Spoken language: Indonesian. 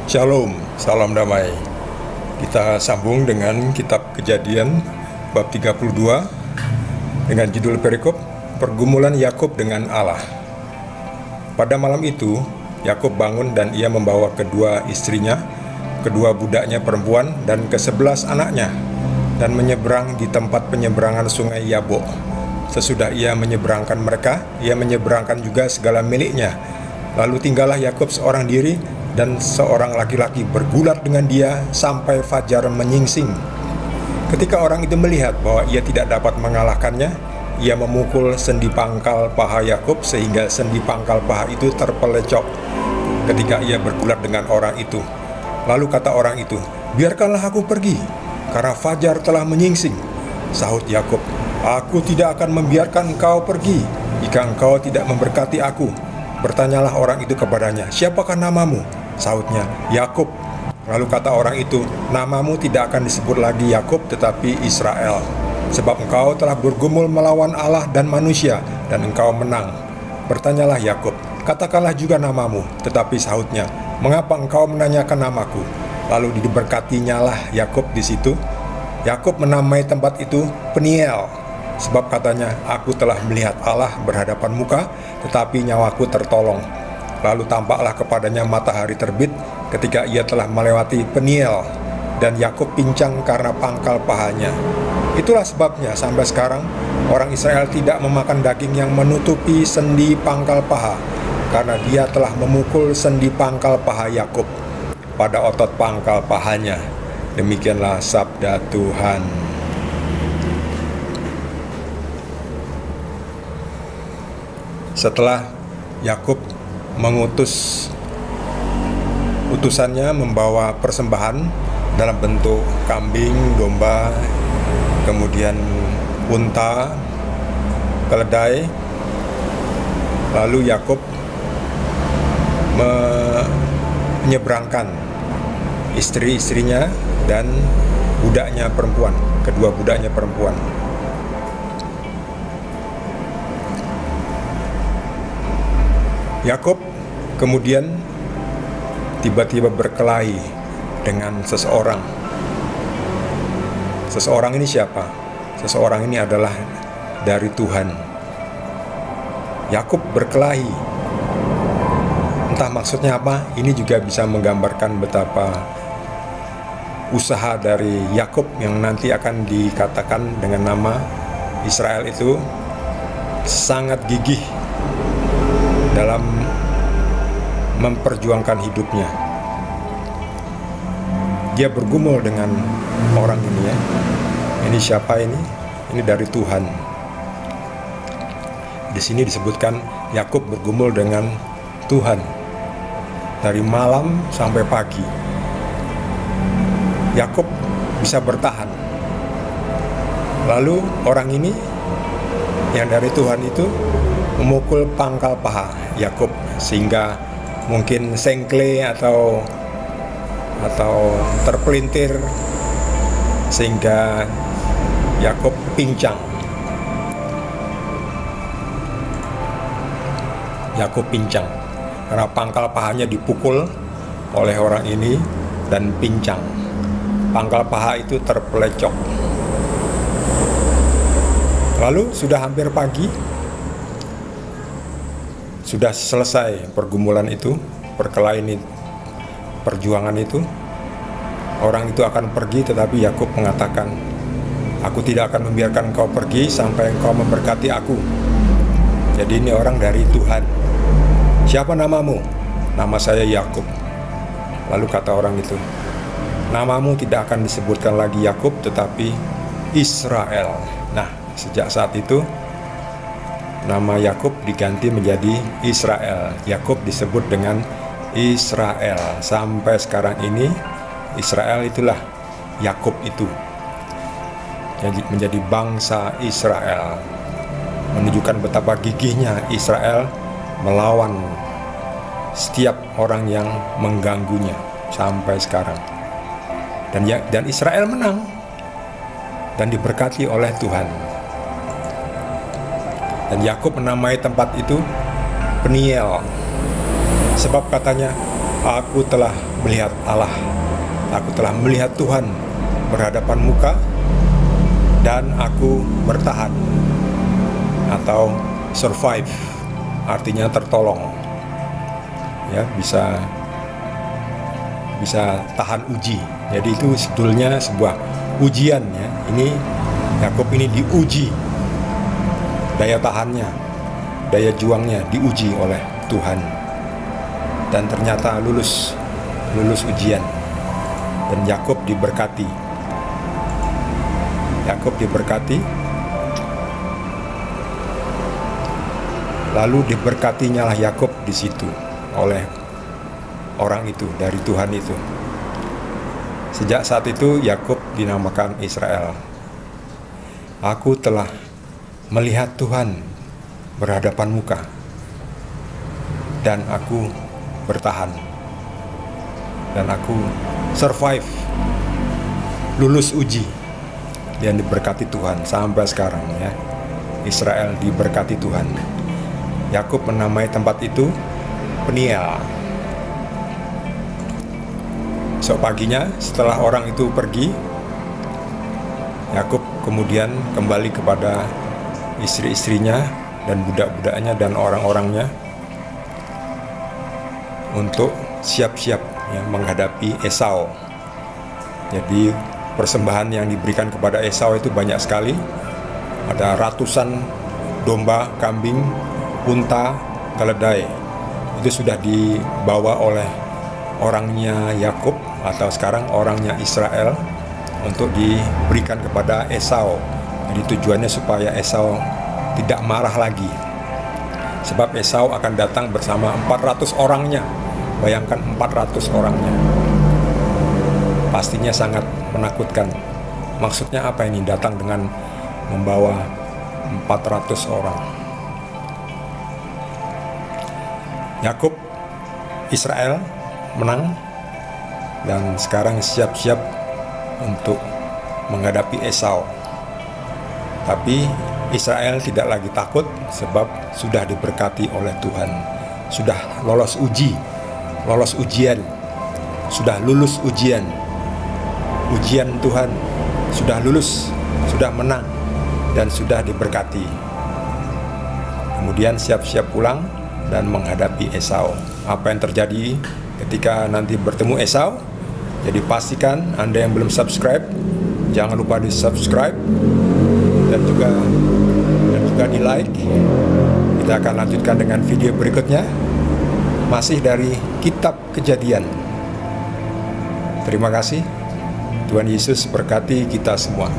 Shalom, salam damai. Kita sambung dengan kitab Kejadian bab 32 dengan judul perikop Pergumulan Yakub dengan Allah. Pada malam itu, Yakub bangun dan ia membawa kedua istrinya, kedua budaknya perempuan dan ke-11 anaknya, dan menyeberang di tempat penyeberangan sungai Yabok. Sesudah ia menyeberangkan mereka, ia menyeberangkan juga segala miliknya. Lalu tinggallah Yakub seorang diri, dan seorang laki-laki bergulat dengan dia sampai fajar menyingsing. Ketika orang itu melihat bahwa ia tidak dapat mengalahkannya, ia memukul sendi pangkal paha Yakub sehingga sendi pangkal paha itu terpelecok ketika ia bergulat dengan orang itu. Lalu kata orang itu, "Biarkanlah aku pergi, karena fajar telah menyingsing." Sahut Yakub, "Aku tidak akan membiarkan engkau pergi jika engkau tidak memberkati aku." Bertanyalah orang itu kepadanya, "Siapakah namamu?" Sahutnya, "Yakub." Lalu kata orang itu, "Namamu tidak akan disebut lagi Yakub tetapi Israel, sebab engkau telah bergumul melawan Allah dan manusia, dan engkau menang." Bertanyalah Yakub, "Katakanlah juga namamu." Tetapi sahutnya, "Mengapa engkau menanyakan namaku?" Lalu diberkatinyalah Yakub di situ. Yakub menamai tempat itu Peniel, sebab katanya, "Aku telah melihat Allah berhadapan muka, tetapi nyawaku tertolong." Lalu tampaklah kepadanya matahari terbit ketika ia telah melewati Peniel, dan Yakub pincang karena pangkal pahanya. Itulah sebabnya sampai sekarang orang Israel tidak memakan daging yang menutupi sendi pangkal paha, karena dia telah memukul sendi pangkal paha Yakub pada otot pangkal pahanya. Demikianlah sabda Tuhan. Setelah Yakub mengutus utusannya membawa persembahan dalam bentuk kambing, domba, kemudian unta, keledai, lalu Yakub menyeberangkan istri-istrinya dan budaknya perempuan, kedua budaknya perempuan. Yakub kemudian tiba-tiba berkelahi dengan seseorang. Seseorang ini siapa? Seseorang ini adalah dari Tuhan. Yakub berkelahi. Entah maksudnya apa, ini juga bisa menggambarkan betapa usaha dari Yakub yang nanti akan dikatakan dengan nama Israel itu sangat gigih dalam memperjuangkan hidupnya. Dia bergumul dengan orang ini ya. Ini siapa ini? Ini dari Tuhan. Di sini disebutkan Yakub bergumul dengan Tuhan dari malam sampai pagi. Yakub bisa bertahan. Lalu orang ini yang dari Tuhan itu memukul pangkal paha Yakub sehingga mungkin sengkle atau terpelintir sehingga Yakub pincang. Yakub pincang karena pangkal pahanya dipukul oleh orang ini dan pincang. Pangkal paha itu terpelecok. Lalu sudah hampir pagi, sudah selesai pergumulan itu, perkelahian itu, perjuangan itu. Orang itu akan pergi, tetapi Yakub mengatakan, "Aku tidak akan membiarkan engkau pergi sampai engkau memberkati aku." Jadi ini orang dari Tuhan. "Siapa namamu?" "Nama saya Yakub." Lalu kata orang itu, "Namamu tidak akan disebutkan lagi Yakub, tetapi Israel." Nah, sejak saat itu nama Yakub diganti menjadi Israel. Yakub disebut dengan Israel. Sampai sekarang ini Israel itulah Yakub itu. Jadi menjadi bangsa Israel. Menunjukkan betapa gigihnya Israel melawan setiap orang yang mengganggunya sampai sekarang. Dan Israel menang dan diberkati oleh Tuhan. Dan Yakub menamai tempat itu Peniel, sebab katanya, Aku telah melihat Allah, aku telah melihat Tuhan berhadapan muka, dan aku bertahan atau survive, artinya tertolong. Ya, bisa tahan uji. Jadi itu sebetulnya sebuah ujian ya. Ini Yakub ini diuji, daya tahannya, daya juangnya diuji oleh Tuhan, dan ternyata lulus ujian, dan Yakub diberkati. Lalu diberkatinya lah Yakub di situ oleh orang itu, dari Tuhan itu. Sejak saat itu Yakub dinamakan Israel. Aku telah melihat Tuhan berhadapan muka, dan aku bertahan, dan aku survive, lulus uji, dan diberkati Tuhan sampai sekarang ya. Israel diberkati Tuhan. Yakub menamai tempat itu Peniel. Esok paginya setelah orang itu pergi, Yakub kemudian kembali kepada istri-istrinya dan budak-budaknya dan orang-orangnya untuk siap-siap ya, menghadapi Esau. Jadi persembahan yang diberikan kepada Esau itu banyak sekali. Ada ratusan domba, kambing, unta, keledai. Itu sudah dibawa oleh orangnya Yakub atau sekarang orangnya Israel untuk diberikan kepada Esau. Jadi tujuannya supaya Esau tidak marah lagi, sebab Esau akan datang bersama 400 orangnya. Bayangkan 400 orangnya, pastinya sangat menakutkan. Maksudnya apa ini, datang dengan membawa 400 orang? Yakub, Israel menang, dan sekarang siap-siap untuk menghadapi Esau. Tapi Israel tidak lagi takut, sebab sudah diberkati oleh Tuhan, sudah lolos ujian, sudah lulus ujian Tuhan, sudah lulus, sudah menang, dan sudah diberkati. Kemudian siap-siap pulang dan menghadapi Esau. Apa yang terjadi ketika nanti bertemu Esau? Jadi pastikan Anda yang belum subscribe, jangan lupa di subscribe dan juga di like. Kita akan lanjutkan dengan video berikutnya, masih dari Kitab Kejadian. Terima kasih. Tuhan Yesus berkati kita semua.